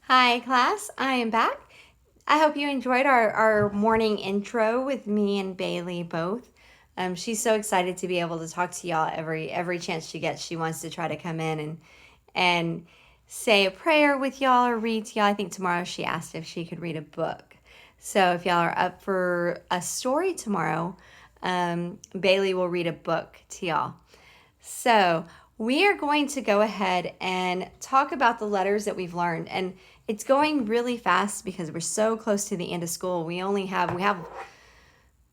Hi, class. I am back. I hope you enjoyed our morning intro with me and Bailey both. She's so excited to be able to talk to y'all every chance she gets. She wants to try to come in and say a prayer with y'all or read to y'all. I think tomorrow she asked if she could read a book. So if y'all are up for a story tomorrow, Bailey will read a book to y'all. So we are going to go ahead and talk about the letters that we've learned. And it's going really fast because we're so close to the end of school. We have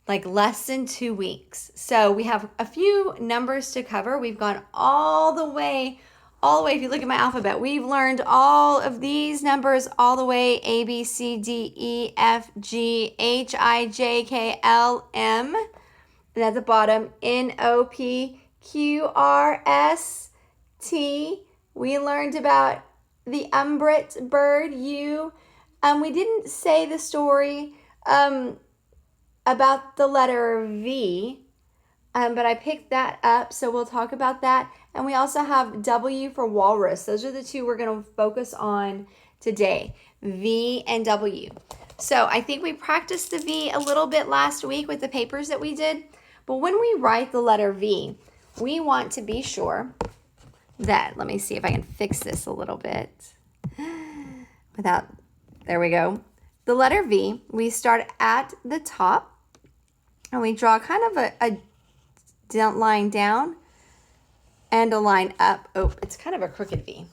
like less than 2 weeks. So we have a few numbers to cover. We've gone all the way. If you look at my alphabet, we've learned all of these numbers all the way A, B, C, D, E, F, G, H, I, J, K, L, M. And at the bottom, N, O, P, Q, R, S, T. We learned about the umbret bird, U. We didn't say the story about the letter V, but I picked that up, so we'll talk about that. And we also have W for walrus. Those are the two we're going to focus on today, V and W. So I think we practiced the V a little bit last week with the papers that we did. But when we write the letter V, we want to be sure that, let me see if I can fix this a little bit there we go. The letter V, we start at the top and we draw kind of a line down and a line up. Oh, it's kind of a crooked V.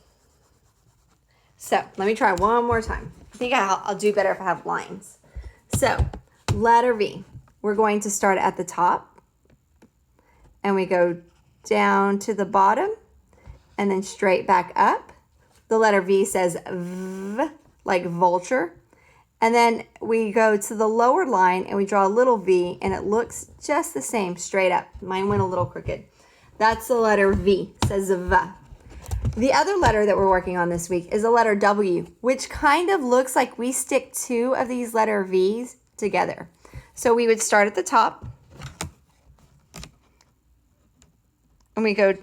So let me try one more time. I think I'll do better if I have lines. So letter V, we're going to start at the top and we go down to the bottom and then straight back up. The letter V says V, like vulture. And then we go to the lower line and we draw a little V and it looks just the same, straight up. Mine went a little crooked. That's the letter V, says V. The other letter that we're working on this week is the letter W, which kind of looks like we stick two of these letter V's together. So we would start at the top and we go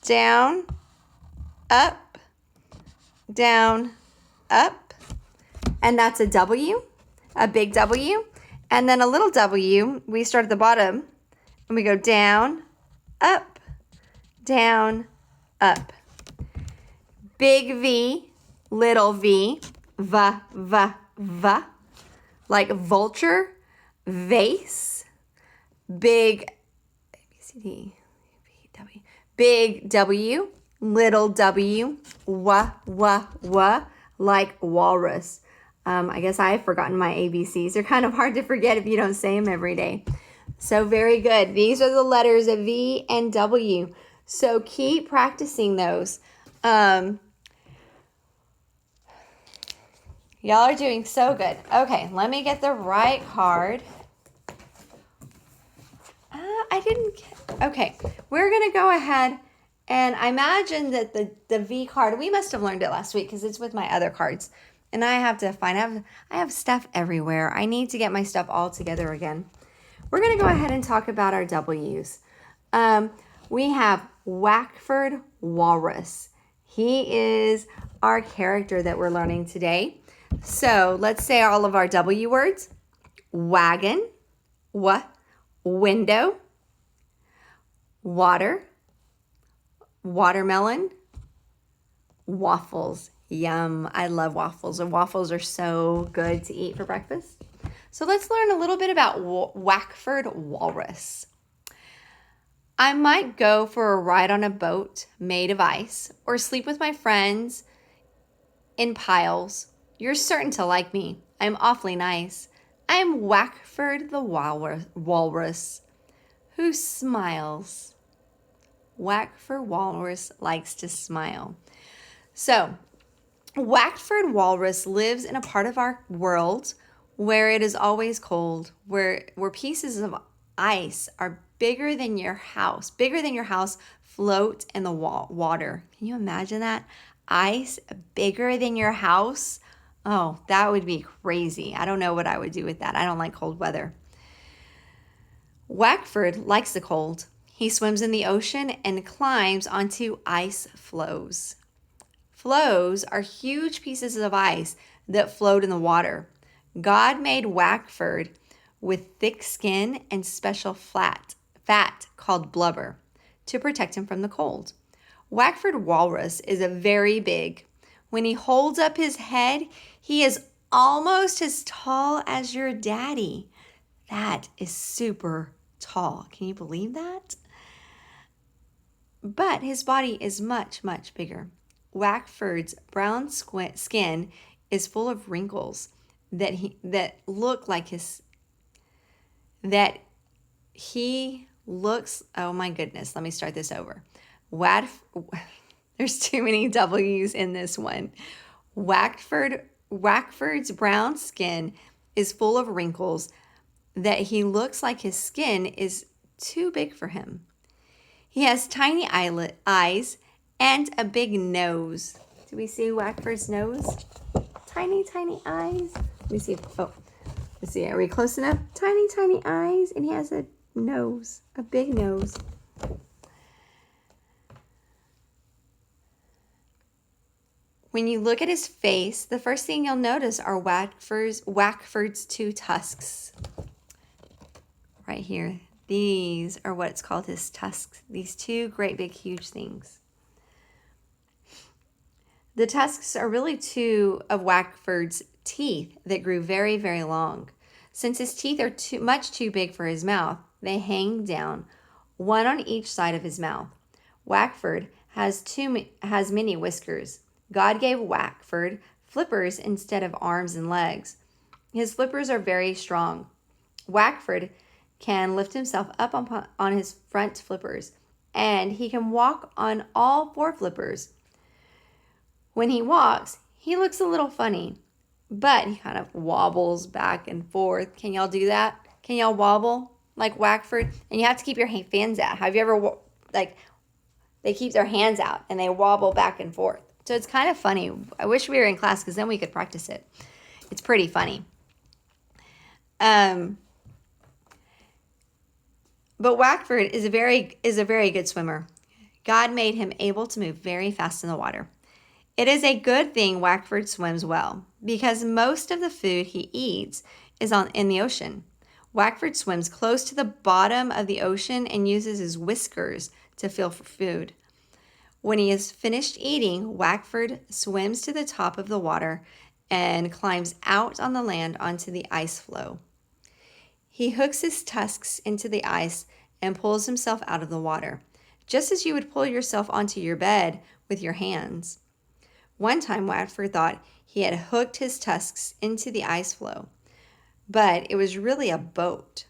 down, up, down, up, and that's a W, a big W. And then a little W, we start at the bottom and we go down, up, big V, little V, V, like vulture, vase, big, A, B, C, D, V, W, big W, little W, like walrus. I guess I've forgotten my ABCs. They're kind of hard to forget if you don't say them every day. So very good. These are the letters of V and W. So keep practicing those. Y'all are doing so good. Okay, let me get the right card. Okay, we're going to go ahead and I imagine that the V card, we must have learned it last week because it's with my other cards. And I have to find, I have stuff everywhere. I need to get my stuff all together again. We're going to go ahead and talk about our W's. We have Wackford.Walrus. He is our character that we're learning today. So let's say all of our W words. Wagon, window, water, watermelon, waffles. Yum. I love waffles. And waffles are so good to eat for breakfast. So let's learn a little bit about Wackford.Walrus. I might go for a ride on a boat made of ice or sleep with my friends in piles. You're certain to like me. I'm awfully nice. I am Wackford the Walrus who smiles. Wackford.Walrus likes to smile. So, Wackford.Walrus lives in a part of our world where it is always cold, where pieces of ice are bigger than your house, float in the water. Can you imagine that? Ice bigger than your house? Oh, that would be crazy. I don't know what I would do with that. I don't like cold weather. Wackford likes the cold. He swims in the ocean and climbs onto ice floes. floes are huge pieces of ice that float in the water. God made Wackford with thick skin and special fat called blubber to protect him from the cold. Wackford.Walrus is a very big. When he holds up his head, he is almost as tall as your daddy. That is super tall. Can you believe that? But his body is much, much bigger. Wackford's brown skin is full of wrinkles that look like he looks, oh my goodness, let me start this over. There's too many W's in this one. Wackford's brown skin is full of wrinkles that he looks like his skin is too big for him. He has tiny eyes and a big nose. Do we see Wackford's nose? Tiny, tiny eyes. Let me see. Oh, let's see. Are we close enough? Tiny, tiny eyes. And he has a nose, a big nose. When you look at his face, the first thing you'll notice are Wackford's two tusks. Right here. These are what's called his tusks. These two great big huge things. The tusks are really two of Wackford's teeth that grew very, very long. Since his teeth are much too big for his mouth, they hang down, one on each side of his mouth. Wackford has many whiskers. God gave Wackford flippers instead of arms and legs. His flippers are very strong. Wackford can lift himself up on his front flippers, and he can walk on all four flippers. When he walks, he looks a little funny, but he kind of wobbles back and forth. Can y'all do that? Can y'all wobble like Wackford? And you have to keep your fans out. Have you ever, they keep their hands out and they wobble back and forth. So it's kind of funny. I wish we were in class because then we could practice it. It's pretty funny. But Wackford is a very good swimmer. God made him able to move very fast in the water. It is a good thing Wackford swims well because most of the food he eats is in the ocean. Wackford swims close to the bottom of the ocean and uses his whiskers to feel for food. When he is finished eating, Wackford swims to the top of the water and climbs out on the land onto the ice floe. He hooks his tusks into the ice and pulls himself out of the water, just as you would pull yourself onto your bed with your hands. One time, Wackford thought he had hooked his tusks into the ice floe, but it was really a boat.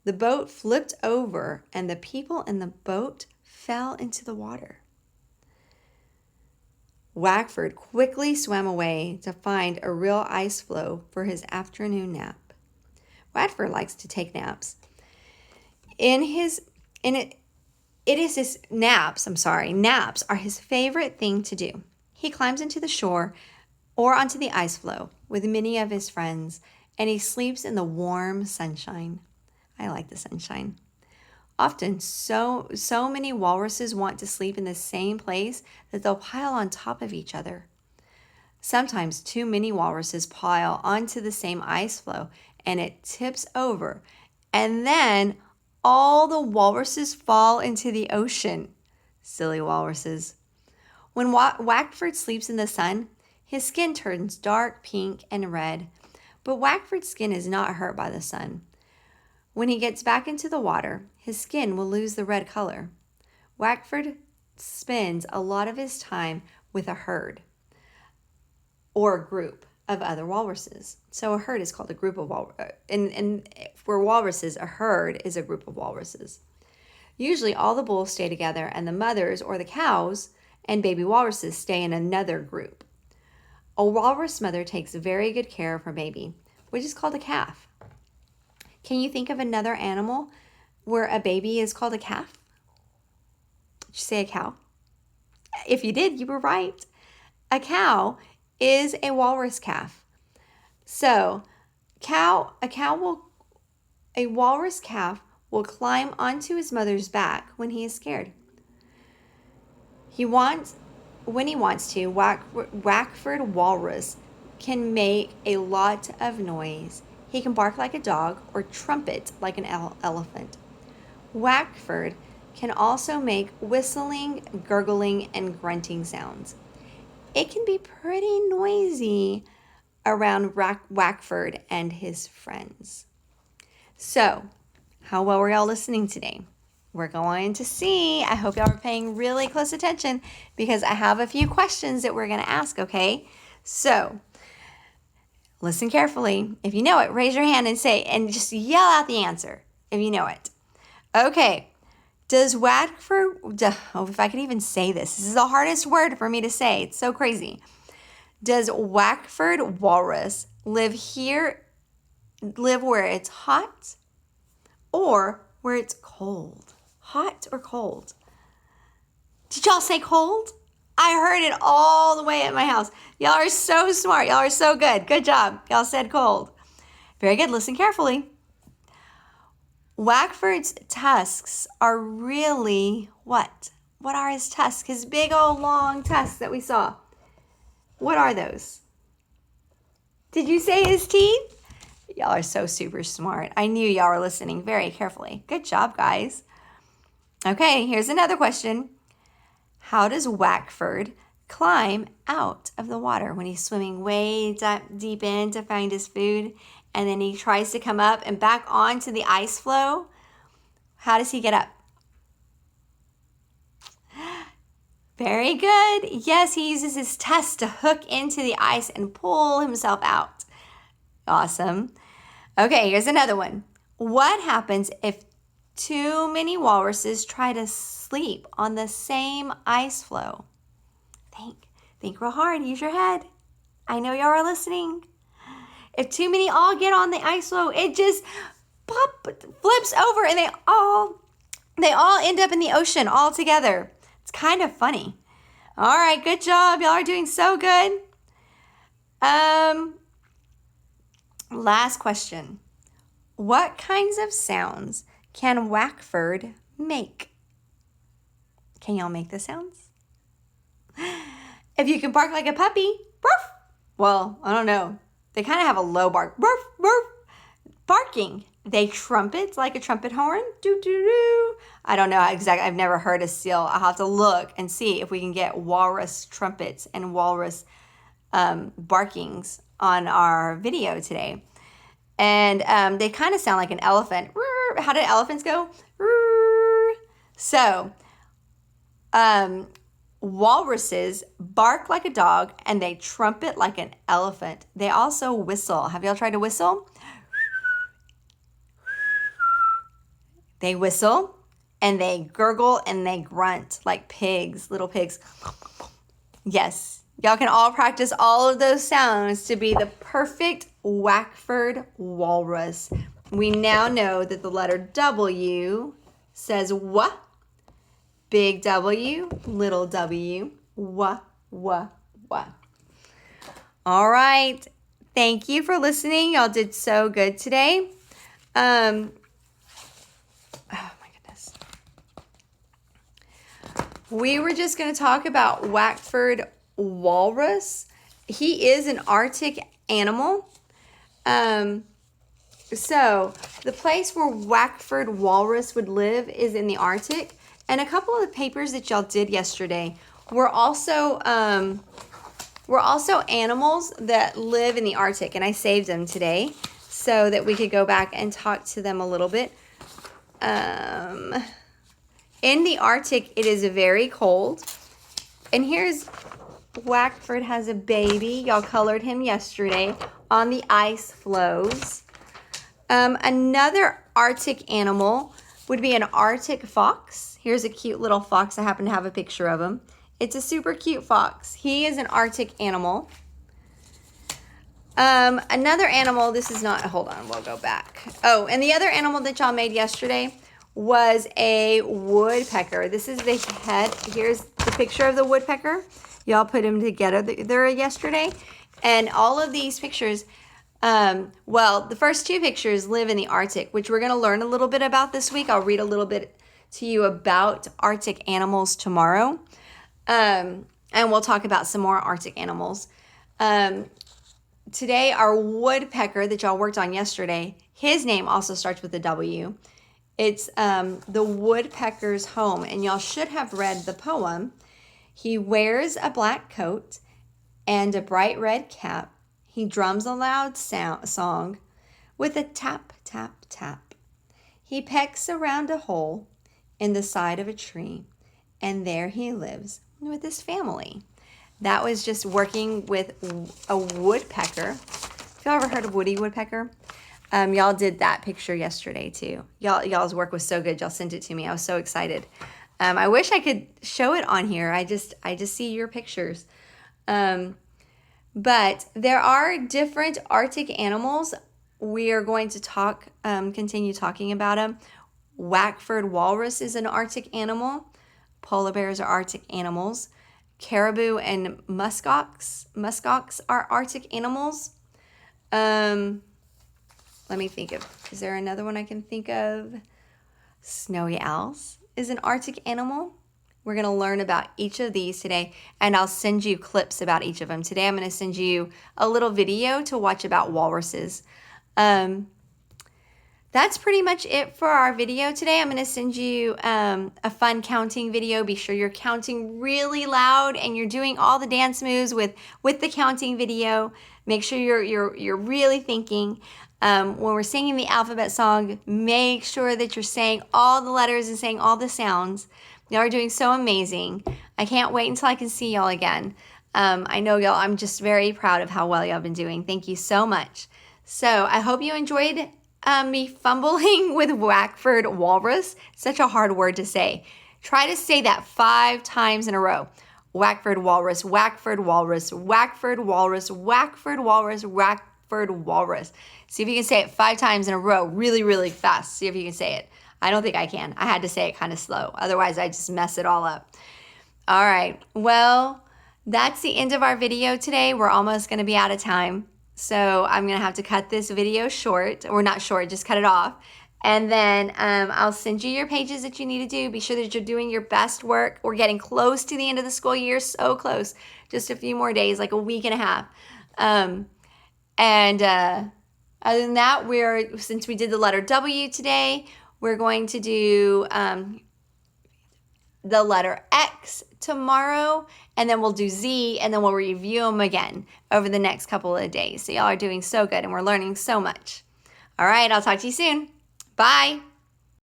The boat flipped over, and the people in the boat fell into the water. Wackford quickly swam away to find a real ice floe for his afternoon nap. Wackford likes to take naps. Naps are his favorite thing to do. He climbs into the shore or onto the ice floe with many of his friends, and he sleeps in the warm sunshine. I like the sunshine. Often, so many walruses want to sleep in the same place that they'll pile on top of each other. Sometimes too many walruses pile onto the same ice floe and it tips over, and then all the walruses fall into the ocean. Silly walruses. When Wackford sleeps in the sun, his skin turns dark pink and red, but Wackford's skin is not hurt by the sun. When he gets back into the water, his skin will lose the red color. Wackford spends a lot of his time with a herd or a group of other walruses. So a herd is called a group of walruses. And for walruses, a herd is a group of walruses. Usually all the bulls stay together and the mothers or the cows and baby walruses stay in another group. A walrus mother takes very good care of her baby, which is called a calf. Can you think of another animal where a baby is called a calf? Did you say a cow? If you did, you were right. A cow is a walrus calf. So, a walrus calf will climb onto his mother's back when he is scared. He wants when he wants to, Wackford.Walrus can make a lot of noise. He can bark like a dog or trumpet like an elephant. Wackford can also make whistling, gurgling, and grunting sounds. It can be pretty noisy around Wackford and his friends. So, how well were y'all listening today? We're going to see. I hope y'all are paying really close attention because I have a few questions that we're going to ask, okay? So, listen carefully. If you know it, raise your hand and say, and just yell out the answer if you know it. Okay. Does Wackford, if I could even say this is the hardest word for me to say. It's so crazy. Does Wackford.Walrus live where it's hot or where it's cold? Hot or cold? Did y'all say cold? I heard it all the way at my house. Y'all are so smart. Y'all are so good. Good job. Y'all said cold. Very good. Listen carefully. Wackford's tusks are really what? What are his tusks? His big old long tusks that we saw. What are those? Did you say his teeth? Y'all are so super smart. I knew y'all were listening very carefully. Good job, guys. Okay, here's another question. How does Wackford climb out of the water when he's swimming way deep in to find his food? And then he tries to come up and back onto the ice floe? How does he get up? Very good. Yes, he uses his tusks to hook into the ice and pull himself out. Awesome. Okay, here's another one. What happens if too many walruses try to sleep on the same ice floe? Think real hard. Use your head. I know y'all are listening. If too many all get on the ice floe, it just flips over and they all end up in the ocean all together. It's kind of funny. All right, good job. Y'all are doing so good. Last question. What kinds of sounds can Wackford make? Can y'all make the sounds? If you can bark like a puppy, barf. Well, I don't know. They kind of have a low bark. Barf, barf. Barking. They trumpet like a trumpet horn. Doo, doo, doo. I don't know exactly. I've never heard a seal. I'll have to look and see if we can get walrus trumpets and walrus barkings on our video today. And they kind of sound like an elephant. How did elephants go? So, walruses bark like a dog and they trumpet like an elephant. They also whistle. Have y'all tried to whistle? They whistle and they gurgle and they grunt like pigs, little pigs. Yes, y'all can all practice all of those sounds to be the perfect Wackford walrus. We now know that the letter W says what? Big W, little w, wah. All right. Thank you for listening. Y'all did so good today. Oh my goodness. We were just going to talk about Wackford walrus. He is an Arctic animal. So the place where Wackford walrus would live is in the Arctic. And a couple of the papers that y'all did yesterday were also animals that live in the Arctic, and I saved them today so that we could go back and talk to them a little bit. In the Arctic, it is very cold. And here's Wackford has a baby. Y'all colored him yesterday on the ice floes. Another Arctic animal would be an Arctic fox. Here's a cute little fox. I happen to have a picture of him. It's a super cute fox. He is an Arctic animal. Another animal, this is not, hold on, we'll go back. Oh, and the other animal that y'all made yesterday was a woodpecker. This is the head. Here's the picture of the woodpecker. Y'all put them together there yesterday. And all of these pictures, the first two pictures live in the Arctic, which we're going to learn a little bit about this week. I'll read a little bit to you about Arctic animals tomorrow. and we'll talk about some more Arctic animals. Today, our woodpecker that y'all worked on yesterday, his name also starts with a W. It's the woodpecker's home, and y'all should have read the poem. He wears a black coat and a bright red cap. He drums a loud song with a tap, tap, tap. He pecks around a hole in the side of a tree, and there he lives with his family. That was just working with a woodpecker. Have y'all ever heard of Woody Woodpecker? Y'all did that picture yesterday too. Y'all's work was so good. Y'all sent it to me. I was so excited. I wish I could show it on here. I just see your pictures. But there are different Arctic animals. We are going to continue talking about them. Wackford.Walrus is an Arctic animal. Polar bears are Arctic animals. Caribou and muskox are Arctic animals. Let me think is there another one I can think of? Snowy owls is an Arctic animal. We're going to learn about each of these today, and I'll send you clips about each of them. Today I'm going to send you a little video to watch about walruses. That's pretty much it for our video today. I'm going to send you a fun counting video. Be sure you're counting really loud and you're doing all the dance moves with the counting video. Make sure you're really thinking. When we're singing the alphabet song, make sure that you're saying all the letters and saying all the sounds. Y'all are doing so amazing. I can't wait until I can see y'all again. I know y'all, I'm just very proud of how well y'all been doing. Thank you so much. So I hope you enjoyed me fumbling with Wackford.Walrus. Such a hard word to say. Try to say that 5 times in a row. Wackford.Walrus, Wackford.Walrus, Wackford.Walrus, Wackford.Walrus, Wackford.Walrus. See if you can say it 5 times in a row really, really fast. See if you can say it. I don't think I can. I had to say it kind of slow. Otherwise, I just mess it all up. All right. Well, that's the end of our video today. We're almost going to be out of time. So I'm going to have to cut this video short, or not short, just cut it off. And then I'll send you your pages that you need to do. Be sure that you're doing your best work. We're getting close to the end of the school year, so close. Just a few more days, like a week and a half. Other than that, since we did the letter W today, we're going to do the letter X tomorrow, and then we'll do Z, and then we'll review them again over the next couple of days. So y'all are doing so good, and we're learning so much. All right, I'll talk to you soon. Bye.